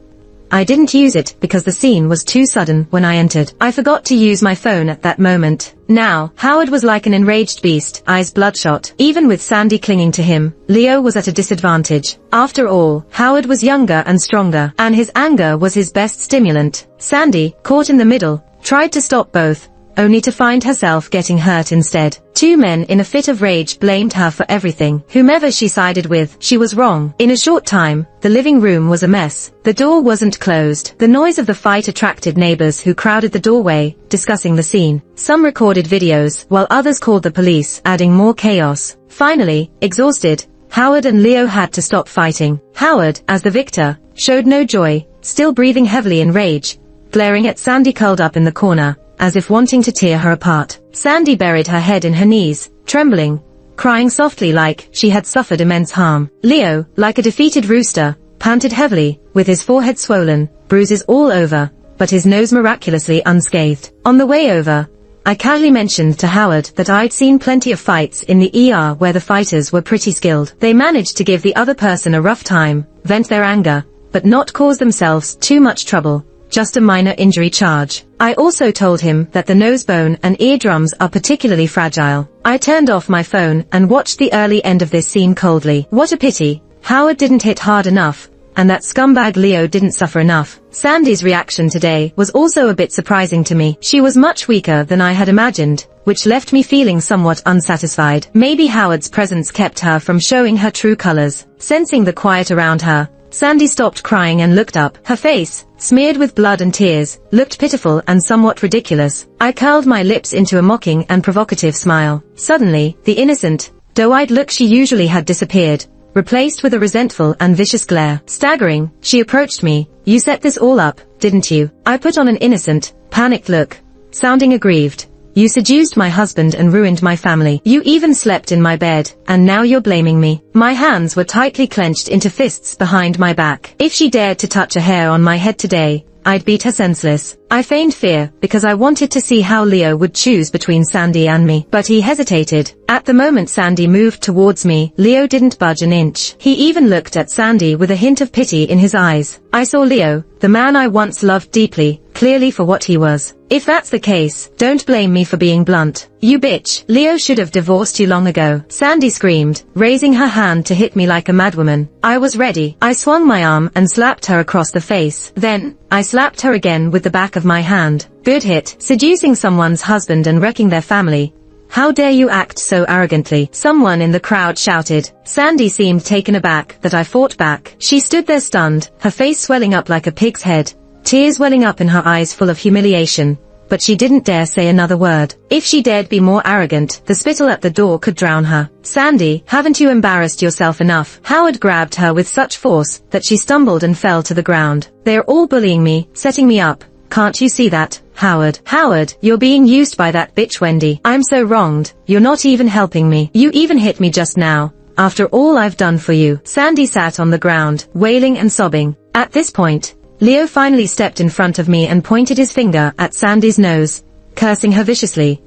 A: I didn't use it because the scene was too sudden when I entered. I forgot to use my phone at that moment. Now, Howard was like an enraged beast, eyes bloodshot. Even with Sandy clinging to him, Leo was at a disadvantage. After all, Howard was younger and stronger, and his anger was his best stimulant. Sandy, caught in the middle, tried to stop both, only to find herself getting hurt instead. Two men in a fit of rage blamed her for everything. Whomever she sided with, she was wrong. In a short time, the living room was a mess. The door wasn't closed. The noise of the fight attracted neighbors who crowded the doorway, discussing the scene. Some recorded videos, while others called the police, adding more chaos. Finally, exhausted, Howard and Leo had to stop fighting. Howard, as the victor, showed no joy, still breathing heavily in rage, glaring at Sandy curled up in the corner, as if wanting to tear her apart. Sandy buried her head in her knees, trembling, crying softly like she had suffered immense harm. Leo, like a defeated rooster, panted heavily, with his forehead swollen, bruises all over, but his nose miraculously unscathed. On the way over, I casually mentioned to Howard that I'd seen plenty of fights in the ER where the fighters were pretty skilled. They managed to give the other person a rough time, vent their anger, but not cause themselves too much trouble. Just a minor injury charge. I also told him that the nose bone and eardrums are particularly fragile. I turned off my phone and watched the early end of this scene coldly. What a pity. Howard didn't hit hard enough, and that scumbag Leo didn't suffer enough. Sandy's reaction today was also a bit surprising to me. She was much weaker than I had imagined, which left me feeling somewhat unsatisfied. Maybe Howard's presence kept her from showing her true colors. Sensing the quiet around her, Sandy stopped crying and looked up. Her face, smeared with blood and tears, looked pitiful and somewhat ridiculous. I curled my lips into a mocking and provocative smile. Suddenly, the innocent, doe-eyed look she usually had disappeared, replaced with a resentful and vicious glare. Staggering, she approached me. "You set this all up, didn't you?" I put on an innocent, panicked look, sounding aggrieved. "You seduced my husband and ruined my family. You even slept in my bed, and now you're blaming me." My hands were tightly clenched into fists behind my back. If she dared to touch a hair on my head today, I'd beat her senseless. I feigned fear, because I wanted to see how Leo would choose between Sandy and me. But he hesitated. At the moment Sandy moved towards me, Leo didn't budge an inch. He even looked at Sandy with a hint of pity in his eyes. I saw Leo, the man I once loved deeply, clearly for what he was. If that's the case, don't blame me for being blunt. "You bitch. Leo should have divorced you long ago," Sandy screamed, raising her hand to hit me like a madwoman. I was ready. I swung my arm and slapped her across the face. Then, I slapped her again with the back of my hand. "Good hit. Seducing someone's husband and wrecking their family. How dare you act so arrogantly?" Someone in the crowd shouted. Sandy seemed taken aback that I fought back. She stood there stunned, her face swelling up like a pig's head, tears welling up in her eyes full of humiliation, but she didn't dare say another word. If she dared be more arrogant, the spittle at the door could drown her. "Sandy, haven't you embarrassed yourself enough?" Howard grabbed her with such force that she stumbled and fell to the ground. "They're all bullying me, setting me up. Can't you see that, Howard?" "Howard, you're being used by that bitch Wendy. I'm so wronged. You're not even helping me. You even hit me just now, after all I've done for you." Sandy sat on the ground, wailing and sobbing. At this point, Leo finally stepped in front of me and pointed his finger at Sandy's nose, cursing her viciously.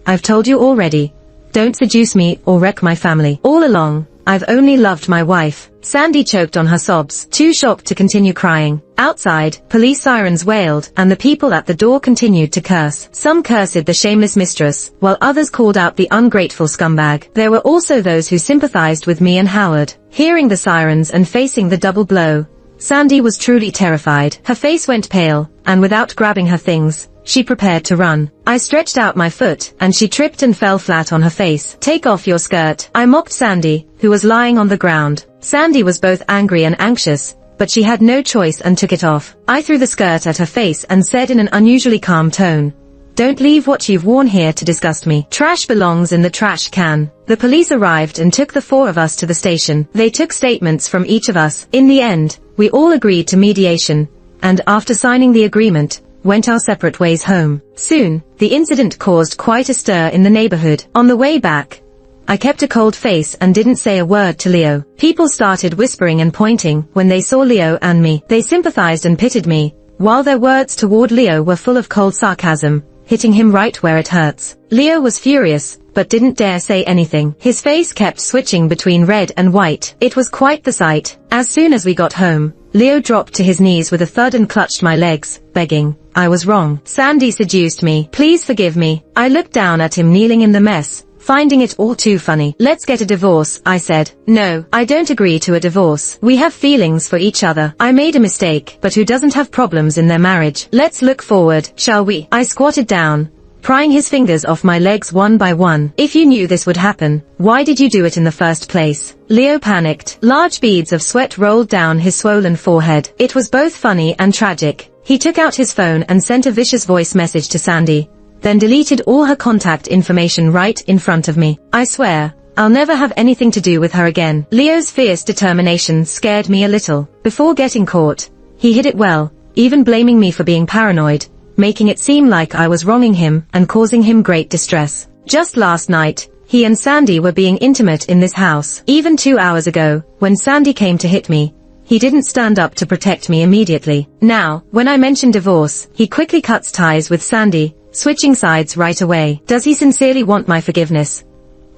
A: I've told you already. Don't seduce me or wreck my family. All along, I've only loved my wife. Sandy choked on her sobs, too shocked to continue crying. Outside, police sirens wailed, and the people at the door continued to curse. Some cursed the shameless mistress, while others called out the ungrateful scumbag. There were also those who sympathized with me and Howard. Hearing the sirens and facing the double blow, Sandy was truly terrified. Her face went pale, and without grabbing her things, she prepared to run. I stretched out my foot, and she tripped and fell flat on her face. Take off your skirt, I mocked Sandy, who was lying on the ground. Sandy was both angry and anxious, but she had no choice and took it off. I threw the skirt at her face and said in an unusually calm tone, "Don't leave what you've worn here to disgust me. Trash belongs in the trash can." The police arrived and took the four of us to the station. They took statements from each of us. In the end, we all agreed to mediation, and after signing the agreement, went our separate ways home. Soon, the incident caused quite a stir in the neighborhood. On the way back, I kept a cold face and didn't say a word to Leo. People started whispering and pointing when they saw Leo and me. They sympathized and pitied me, while their words toward Leo were full of cold sarcasm, hitting him right where it hurts. Leo was furious, but didn't dare say anything. His face kept switching between red and white. It was quite the sight. As soon as we got home, Leo dropped to his knees with a thud and clutched my legs, begging. I was wrong. Sandy seduced me. Please forgive me. I looked down at him kneeling in the mess, finding it all too funny. Let's get a divorce, I said. No, I don't agree to a divorce. We have feelings for each other. I made a mistake, but who doesn't have problems in their marriage? Let's look forward, shall we? I squatted down, prying his fingers off my legs one by one. If you knew this would happen, why did you do it in the first place? Leo panicked. Large beads of sweat rolled down his swollen forehead. It was both funny and tragic. He took out his phone and sent a vicious voice message to Sandy, then deleted all her contact information right in front of me. I swear, I'll never have anything to do with her again. Leo's fierce determination scared me a little. Before getting caught, he hid it well, even blaming me for being paranoid, making it seem like I was wronging him and causing him great distress. Just last night, he and Sandy were being intimate in this house. Even 2 hours ago, when Sandy came to hit me, he didn't stand up to protect me immediately. Now, when I mention divorce, he quickly cuts ties with Sandy, switching sides right away. Does he sincerely want my forgiveness?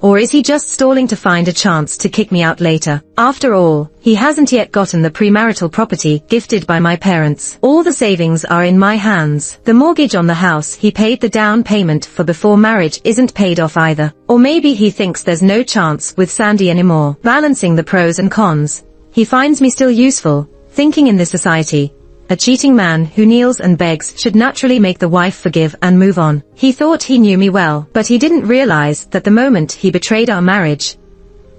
A: Or is he just stalling to find a chance to kick me out later? After all, he hasn't yet gotten the premarital property gifted by my parents. All the savings are in my hands. The mortgage on the house he paid the down payment for before marriage isn't paid off either. Or maybe he thinks there's no chance with Sandy anymore. Balancing the pros and cons, he finds me still useful, thinking in this society, a cheating man who kneels and begs should naturally make the wife forgive and move on. He thought he knew me well, but he didn't realize that the moment he betrayed our marriage,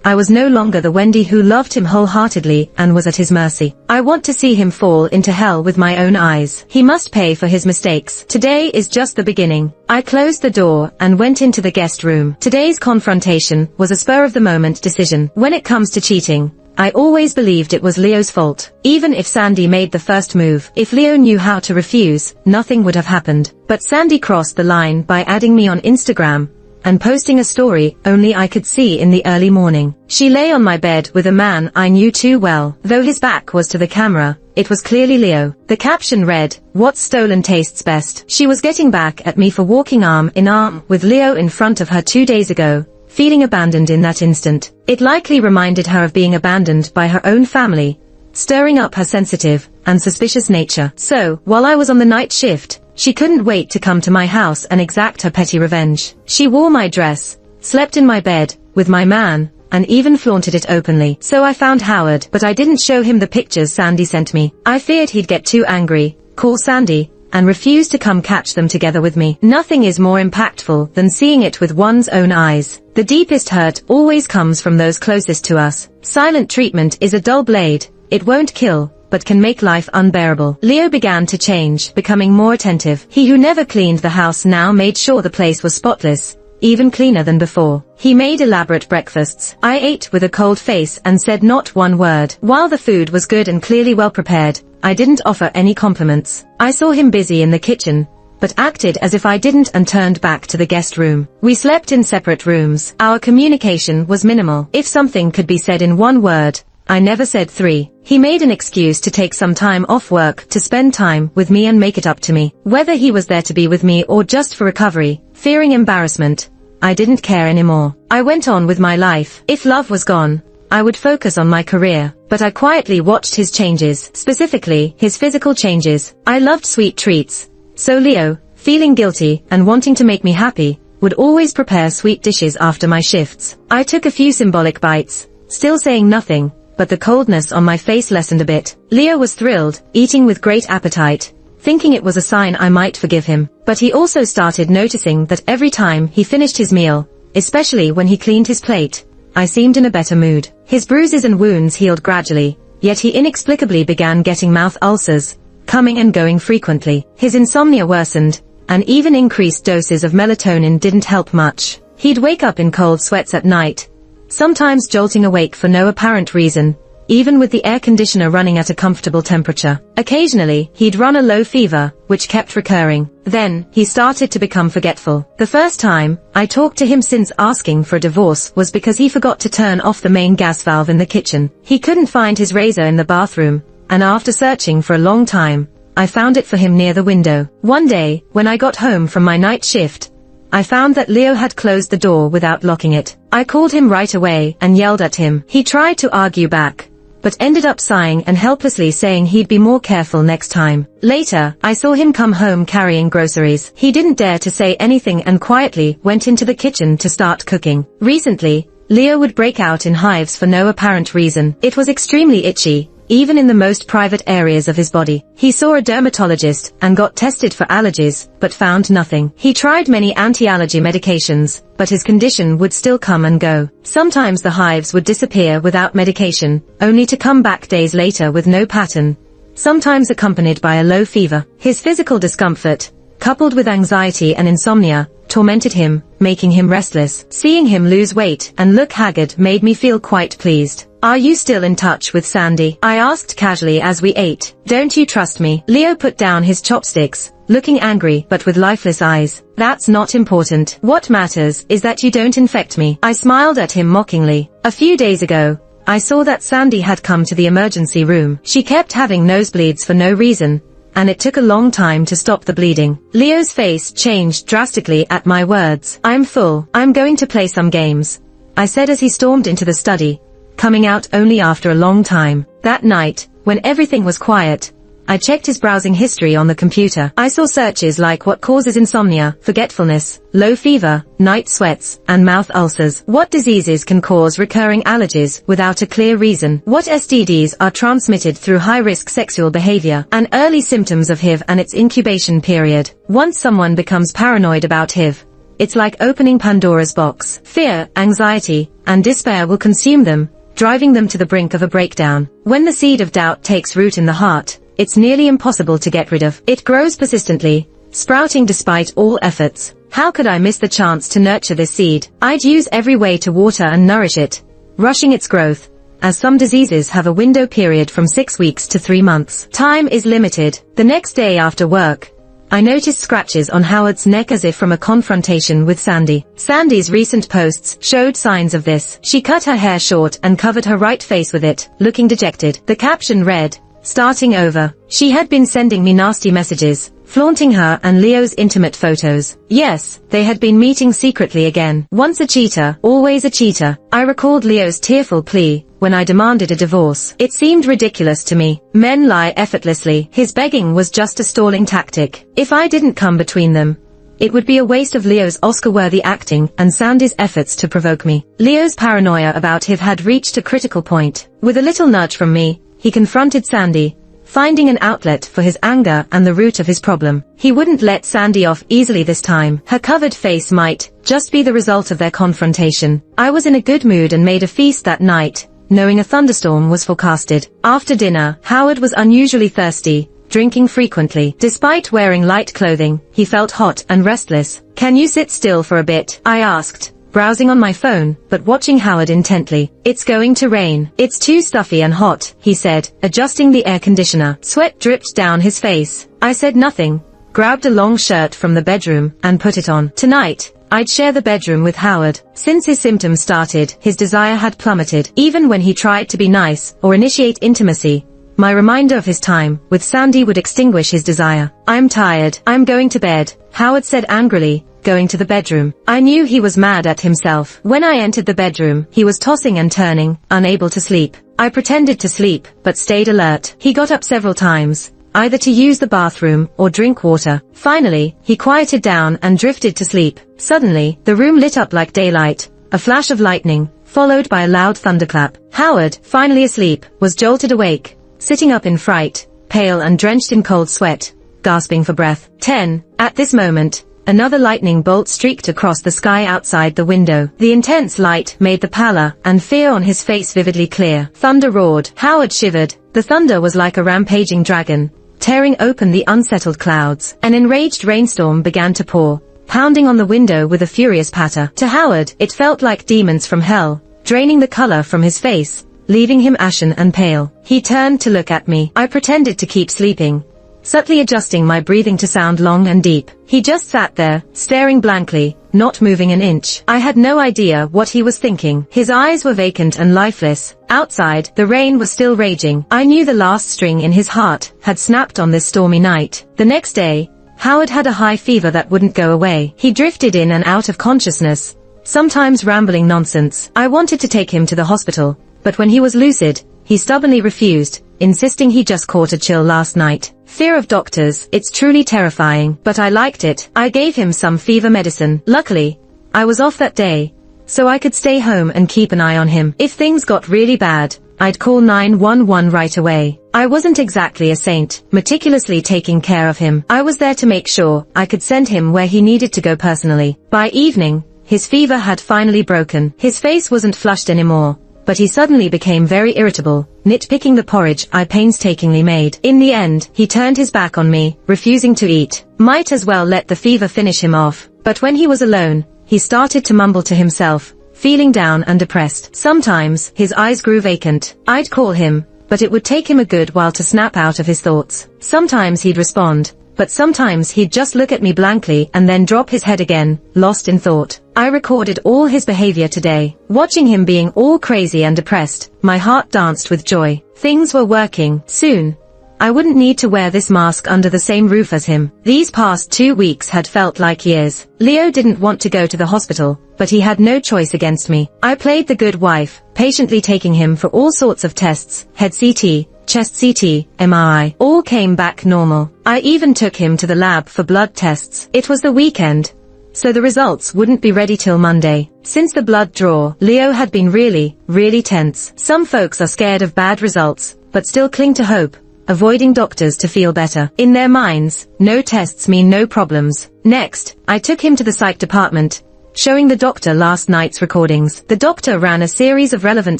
A: I was no longer the Wendy who loved him wholeheartedly and was at his mercy. I want to see him fall into hell with my own eyes. He must pay for his mistakes. Today is just the beginning. I closed the door and went into the guest room. Today's confrontation was a spur-of-the-moment decision. When it comes to cheating, I always believed it was Leo's fault. Even if Sandy made the first move, if Leo knew how to refuse, nothing would have happened. But Sandy crossed the line by adding me on Instagram and posting a story only I could see in the early morning. She lay on my bed with a man I knew too well. Though his back was to the camera, it was clearly Leo. The caption read, "What's stolen tastes best." She was getting back at me for walking arm in arm with Leo in front of her 2 days ago, feeling abandoned in that instant. It likely reminded her of being abandoned by her own family, stirring up her sensitive and suspicious nature. So, while I was on the night shift, she couldn't wait to come to my house and exact her petty revenge. She wore my dress, slept in my bed with my man, and even flaunted it openly. So I found Howard, but I didn't show him the pictures Sandy sent me. I feared he'd get too angry, call Sandy, and refuse to come catch them together with me. Nothing is more impactful than seeing it with one's own eyes. The deepest hurt always comes from those closest to us. Silent treatment is a dull blade. It won't kill, but can make life unbearable. Leo began to change, becoming more attentive. He who never cleaned the house now made sure the place was spotless, even cleaner than before. He made elaborate breakfasts. I ate with a cold face and said not one word. While the food was good and clearly well prepared, I didn't offer any compliments. I saw him busy in the kitchen, but acted as if I didn't and turned back to the guest room. We slept in separate rooms. Our communication was minimal. If something could be said in one word, I never said 3. He made an excuse to take some time off work to spend time with me and make it up to me. Whether he was there to be with me or just for recovery, fearing embarrassment, I didn't care anymore. I went on with my life. If love was gone, I would focus on my career, but I quietly watched his changes, specifically his physical changes. I loved sweet treats, so Leo, feeling guilty and wanting to make me happy, would always prepare sweet dishes after my shifts. I took a few symbolic bites, still saying nothing, but the coldness on my face lessened a bit. Leo was thrilled, eating with great appetite, thinking it was a sign I might forgive him. But he also started noticing that every time he finished his meal, especially when he cleaned his plate, I seemed in a better mood. His bruises and wounds healed gradually, yet he inexplicably began getting mouth ulcers, coming and going frequently. His insomnia worsened, and even increased doses of melatonin didn't help much. He'd wake up in cold sweats at night, sometimes jolting awake for no apparent reason, even with the air conditioner running at a comfortable temperature. Occasionally, he'd run a low fever, which kept recurring. Then, he started to become forgetful. The first time I talked to him since asking for a divorce was because he forgot to turn off the main gas valve in the kitchen. He couldn't find his razor in the bathroom, and after searching for a long time, I found it for him near the window. One day, when I got home from my night shift, I found that Leo had closed the door without locking it. I called him right away and yelled at him. He tried to argue back, but ended up sighing and helplessly saying he'd be more careful next time. Later, I saw him come home carrying groceries. He didn't dare to say anything and quietly went into the kitchen to start cooking. Recently, Leo would break out in hives for no apparent reason. It was extremely itchy, even in the most private areas of his body. He saw a dermatologist and got tested for allergies, but found nothing. He tried many anti-allergy medications, but his condition would still come and go. Sometimes the hives would disappear without medication, only to come back days later with no pattern, sometimes accompanied by a low fever. His physical discomfort, coupled with anxiety and insomnia, tormented him, making him restless. Seeing him lose weight and look haggard made me feel quite pleased. Are you still in touch with Sandy? I asked casually as we ate. Don't you trust me? Leo put down his chopsticks, looking angry but with lifeless eyes. That's not important. What matters is that you don't infect me. I smiled at him mockingly. A few days ago, I saw that Sandy had come to the emergency room. She kept having nosebleeds for no reason, and it took a long time to stop the bleeding. Leo's face changed drastically at my words. I'm full. I'm going to play some games, I said as he stormed into the study, coming out only after a long time. That night, when everything was quiet, I checked his browsing history on the computer. I saw searches like what causes insomnia, forgetfulness, low fever, night sweats, and mouth ulcers. What diseases can cause recurring allergies without a clear reason? What STDs are transmitted through high-risk sexual behavior? And early symptoms of HIV and its incubation period. Once someone becomes paranoid about HIV, it's like opening Pandora's box. Fear, anxiety, and despair will consume them, driving them to the brink of a breakdown. When the seed of doubt takes root in the heart, it's nearly impossible to get rid of. It grows persistently, sprouting despite all efforts. How could I miss the chance to nurture this seed? I'd use every way to water and nourish it, rushing its growth, as some diseases have a window period from 6 weeks to 3 months. Time is limited. The next day after work, I noticed scratches on Howard's neck as if from a confrontation with Sandy. Sandy's recent posts showed signs of this. She cut her hair short and covered her right face with it, looking dejected. The caption read, "Starting over." She had been sending me nasty messages, flaunting her and Leo's intimate photos. Yes, they had been meeting secretly again. Once a cheater, always a cheater. I recalled Leo's tearful plea when I demanded a divorce. It seemed ridiculous to me. Men lie effortlessly. His begging was just a stalling tactic. If I didn't come between them, it would be a waste of Leo's Oscar-worthy acting and Sandy's efforts to provoke me. Leo's paranoia about HIV had reached a critical point. With a little nudge from me, he confronted Sandy, finding an outlet for his anger and the root of his problem. He wouldn't let Sandy off easily this time. Her covered face might just be the result of their confrontation. I was in a good mood and made a feast that night, knowing a thunderstorm was forecasted. After dinner, Howard was unusually thirsty, drinking frequently. Despite wearing light clothing, he felt hot and restless. "Can you sit still for a bit?" I asked, browsing on my phone, but watching Howard intently. "It's going to rain. It's too stuffy and hot," he said, adjusting the air conditioner. Sweat dripped down his face. I said nothing, grabbed a long shirt from the bedroom, and put it on. "Tonight, I'd share the bedroom with Howard. Since his symptoms started, his desire had plummeted. Even when he tried to be nice or initiate intimacy, my reminder of his time with Sandy would extinguish his desire. "I'm tired. I'm going to bed," Howard said angrily, going to the bedroom. I knew he was mad at himself. When I entered the bedroom, he was tossing and turning, unable to sleep. I pretended to sleep, but stayed alert. He got up several times, either to use the bathroom or drink water. Finally, he quieted down and drifted to sleep. Suddenly, the room lit up like daylight, a flash of lightning, followed by a loud thunderclap. Howard, finally asleep, was jolted awake, sitting up in fright, pale and drenched in cold sweat, gasping for breath. 10. At this moment, another lightning bolt streaked across the sky outside the window. The intense light made the pallor and fear on his face vividly clear. Thunder roared. Howard shivered. The thunder was like a rampaging dragon, tearing open the unsettled clouds. An enraged rainstorm began to pour, pounding on the window with a furious patter. To Howard, it felt like demons from hell, draining the color from his face, leaving him ashen and pale. He turned to look at me. I pretended to keep sleeping, subtly adjusting my breathing to sound long and deep. He just sat there, staring blankly, not moving an inch. I had no idea what he was thinking. His eyes were vacant and lifeless. Outside, the rain was still raging. I knew the last string in his heart had snapped on this stormy night. The next day, Howard had a high fever that wouldn't go away. He drifted in and out of consciousness, sometimes rambling nonsense. I wanted to take him to the hospital, but when he was lucid, he stubbornly refused, insisting he just caught a chill last night. Fear of doctors, it's truly terrifying, but I liked it. I gave him some fever medicine. Luckily, I was off that day, so I could stay home and keep an eye on him. If things got really bad, I'd call 911 right away. I wasn't exactly a saint, meticulously taking care of him. I was there to make sure I could send him where he needed to go personally. By evening, his fever had finally broken. His face wasn't flushed anymore, but he suddenly became very irritable, nitpicking the porridge I painstakingly made. In the end, he turned his back on me, refusing to eat. Might as well let the fever finish him off. But when he was alone, he started to mumble to himself, feeling down and depressed. Sometimes, his eyes grew vacant. I'd call him, but it would take him a good while to snap out of his thoughts. Sometimes he'd respond, but sometimes he'd just look at me blankly and then drop his head again, lost in thought. I recorded all his behavior today. Watching him being all crazy and depressed, my heart danced with joy. Things were working. Soon, I wouldn't need to wear this mask under the same roof as him. These past 2 weeks had felt like years. Leo didn't want to go to the hospital, but he had no choice against me. I played the good wife, patiently taking him for all sorts of tests, head CT, chest CT, MRI, all came back normal. I even took him to the lab for blood tests. It was the weekend, so the results wouldn't be ready till Monday. Since the blood draw, Leo had been really tense. Some folks are scared of bad results, but still cling to hope, avoiding doctors to feel better. In their minds, no tests mean no problems. Next, I took him to the psych department, showing the doctor last night's recordings. The doctor ran a series of relevant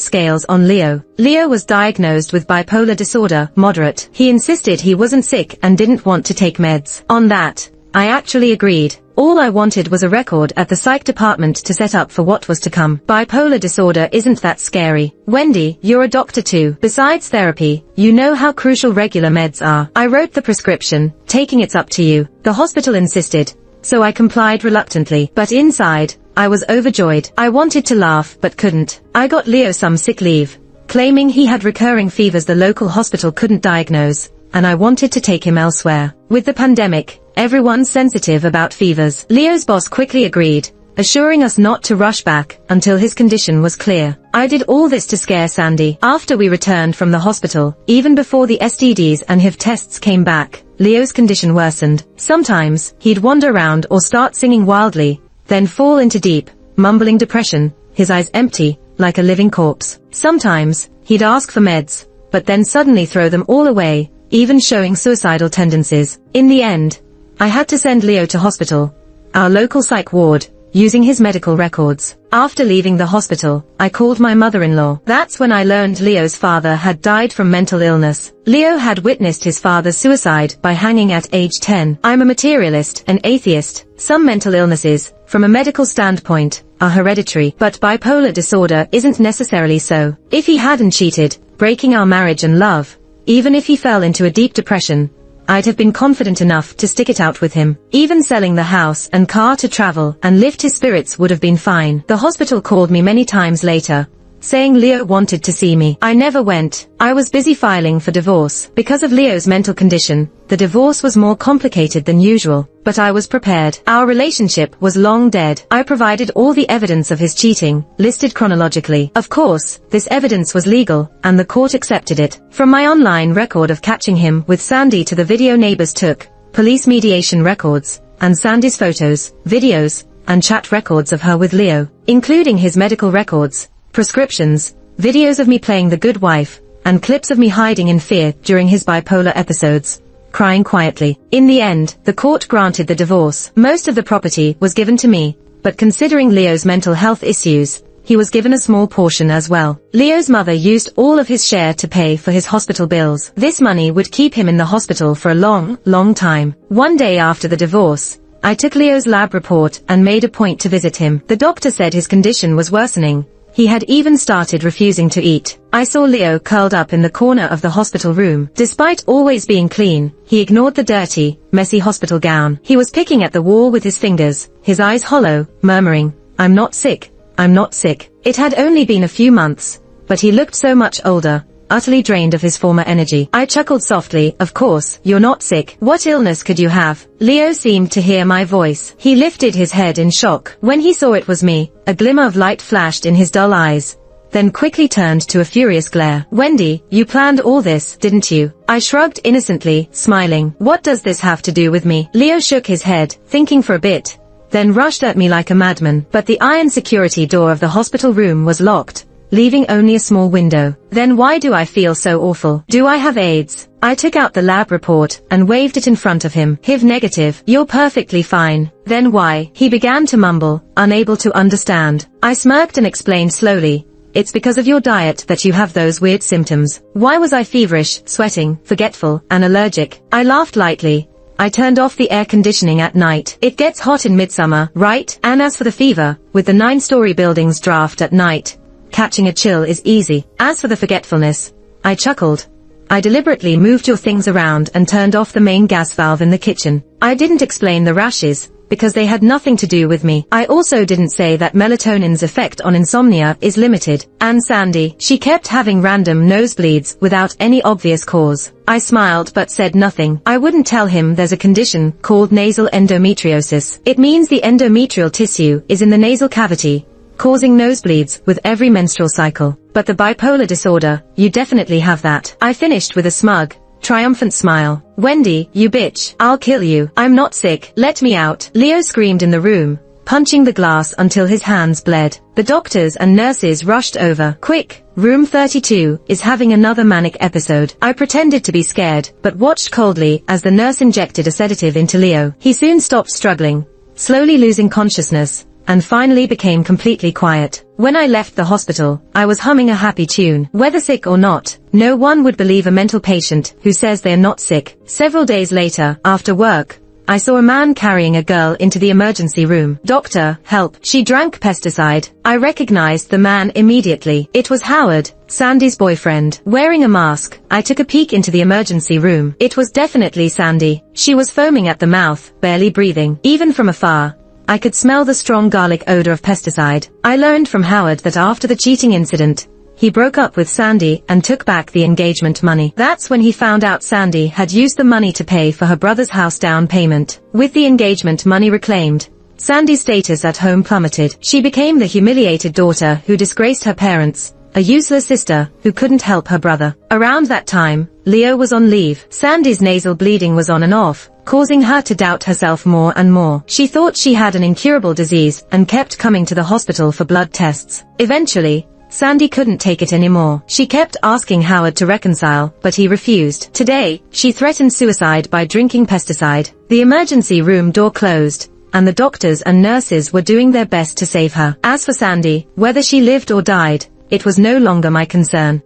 A: scales on Leo. Leo was diagnosed with bipolar disorder, moderate. He insisted he wasn't sick and didn't want to take meds. On that, I actually agreed. All I wanted was a record at the psych department to set up for what was to come. Bipolar disorder isn't that scary. Wendy, you're a doctor too. Besides therapy, you know how crucial regular meds are. I wrote the prescription, taking it's up to you. The hospital insisted, so I complied reluctantly. But inside, I was overjoyed. I wanted to laugh, but couldn't. I got Leo some sick leave, claiming he had recurring fevers the local hospital couldn't diagnose, and I wanted to take him elsewhere. With the pandemic, everyone's sensitive about fevers. Leo's boss quickly agreed, assuring us not to rush back until his condition was clear. I did all this to scare Sandy. After we returned from the hospital, even before the STDs and HIV tests came back, Leo's condition worsened. Sometimes, he'd wander around or start singing wildly, then fall into deep, mumbling depression, his eyes empty, like a living corpse. Sometimes, he'd ask for meds, but then suddenly throw them all away, even showing suicidal tendencies. In the end, I had to send Leo to hospital, our local psych ward, using his medical records. After leaving the hospital, I called my mother-in-law. That's when I learned Leo's father had died from mental illness. Leo had witnessed his father's suicide by hanging at age 10. I'm a materialist, an atheist. Some mental illnesses, from a medical standpoint, are hereditary, but bipolar disorder isn't necessarily so. If he hadn't cheated, breaking our marriage and love, even if he fell into a deep depression, I'd have been confident enough to stick it out with him. Even selling the house and car to travel and lift his spirits would have been fine. The hospital called me many times later, saying Leo wanted to see me. I never went. I was busy filing for divorce. Because of Leo's mental condition, the divorce was more complicated than usual, but I was prepared. Our relationship was long dead. I provided all the evidence of his cheating, listed chronologically. Of course, this evidence was legal, and the court accepted it. From my online record of catching him with Sandy to the video neighbors took, police mediation records, and Sandy's photos, videos, and chat records of her with Leo, including his medical records, prescriptions, videos of me playing the good wife, and clips of me hiding in fear during his bipolar episodes, crying quietly. In the end, the court granted the divorce. Most of the property was given to me, but considering Leo's mental health issues, he was given a small portion as well. Leo's mother used all of his share to pay for his hospital bills. This money would keep him in the hospital for a long time. One day after the divorce, I took Leo's lab report and made a point to visit him. The doctor said his condition was worsening. He had even started refusing to eat. I saw Leo curled up in the corner of the hospital room. Despite always being clean, he ignored the dirty, messy hospital gown. He was picking at the wall with his fingers, his eyes hollow, murmuring, "I'm not sick, I'm not sick." It had only been a few months, but he looked so much older, utterly drained of his former energy. I chuckled softly. "Of course, you're not sick. What illness could you have?" Leo seemed to hear my voice. He lifted his head in shock. When he saw it was me, a glimmer of light flashed in his dull eyes, then quickly turned to a furious glare. "Wendy, you planned all this, didn't you?" I shrugged innocently, smiling. "What does this have to do with me?" Leo shook his head, thinking for a bit, then rushed at me like a madman. But the iron security door of the hospital room was locked, leaving only a small window. "Then why do I feel so awful? Do I have AIDS?" I took out the lab report and waved it in front of him. "HIV negative. You're perfectly fine." "Then why?" He began to mumble, unable to understand. I smirked and explained slowly, "It's because of your diet that you have those weird symptoms." Why was I feverish, sweating, forgetful, and allergic? I laughed lightly. I turned off the air conditioning at night. It gets hot in midsummer, right? And as for the fever, with the 9-story building's draft at night, catching a chill is easy. As for the forgetfulness, I chuckled. I deliberately moved your things around and turned off the main gas valve in the kitchen. I didn't explain the rashes, because they had nothing to do with me. I also didn't say that melatonin's effect on insomnia is limited. And Sandy, she kept having random nosebleeds without any obvious cause. I smiled but said nothing. I wouldn't tell him there's a condition called nasal endometriosis. It means the endometrial tissue is in the nasal cavity, causing nosebleeds with every menstrual cycle. But the bipolar disorder, you definitely have that. I finished with a smug, triumphant smile. "Wendy, you bitch. I'll kill you. I'm not sick. Let me out." Leo screamed in the room, punching the glass until his hands bled. The doctors and nurses rushed over. "Quick, room 32 is having another manic episode." I pretended to be scared, but watched coldly as the nurse injected a sedative into Leo. He soon stopped struggling, slowly losing consciousness, and finally became completely quiet. When I left the hospital, I was humming a happy tune. Whether sick or not, no one would believe a mental patient who says they're not sick. Several days later, after work, I saw a man carrying a girl into the emergency room. "Doctor, help. She drank pesticide." I recognized the man immediately. It was Howard, Sandy's boyfriend. Wearing a mask, I took a peek into the emergency room. It was definitely Sandy. She was foaming at the mouth, barely breathing. Even from afar, I could smell the strong garlic odor of pesticide. I learned from Howard that after the cheating incident, he broke up with Sandy and took back the engagement money. That's when he found out Sandy had used the money to pay for her brother's house down payment. With the engagement money reclaimed, Sandy's status at home plummeted. She became the humiliated daughter who disgraced her parents, a useless sister who couldn't help her brother. Around that time, Leo was on leave. Sandy's nasal bleeding was on and off, causing her to doubt herself more and more. She thought she had an incurable disease and kept coming to the hospital for blood tests. Eventually, Sandy couldn't take it anymore. She kept asking Howard to reconcile, but he refused. Today, she threatened suicide by drinking pesticide. The emergency room door closed, and the doctors and nurses were doing their best to save her. As for Sandy, whether she lived or died, it was no longer my concern.